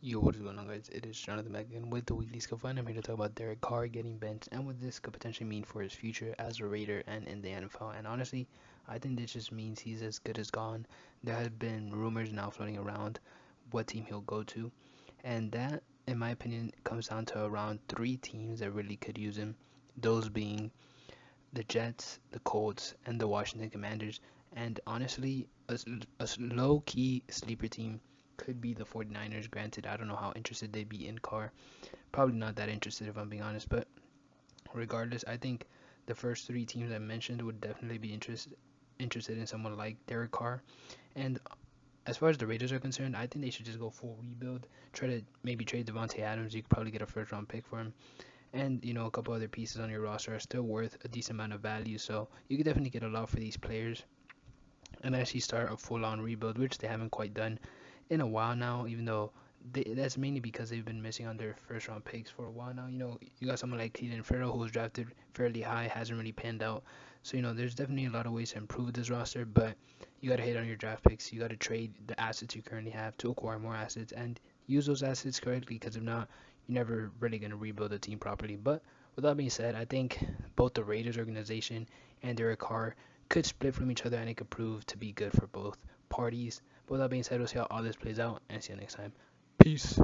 Yo, what is going on, guys? It is Jonathan back again with the Weekly Skill Find. I'm here to talk about Derek Carr getting benched and what this could potentially mean for his future as a Raider and in the NFL. And honestly, I think this just means he's as good as gone. There have been rumors now floating around what team he'll go to, and that, in my opinion, comes down to around three teams that really could use him. Those being the Jets, the Colts, and the Washington Commanders. And honestly, a low key sleeper team could be the 49ers. Granted, I don't know how interested they'd be in Carr. Probably not that interested if I'm being honest. But regardless, I think the first three teams I mentioned would definitely be interested in someone like Derek Carr. And as far as the Raiders are concerned, I think they should just go full rebuild. Try to maybe trade Devontae Adams. You could probably get a first round pick for him, and a couple other pieces on your roster are still worth a decent amount of value. So you could definitely get a lot for these players and actually start a full-on rebuild, which they haven't quite done in a while now. Even though that's mainly because they've been missing on their first-round picks for a while now. You got someone like Cleveland Farrell who was drafted fairly high, hasn't really panned out. So there's definitely a lot of ways to improve this roster, but you got to hit on your draft picks. You got to trade the assets you currently have to acquire more assets and use those assets correctly, because if not, you're never really going to rebuild a team properly. But with that being said, I think both the Raiders organization and Derek Carr could split from each other, and it could prove to be good for both parties. But with that being said, we'll see how all this plays out, and see you next time. Peace.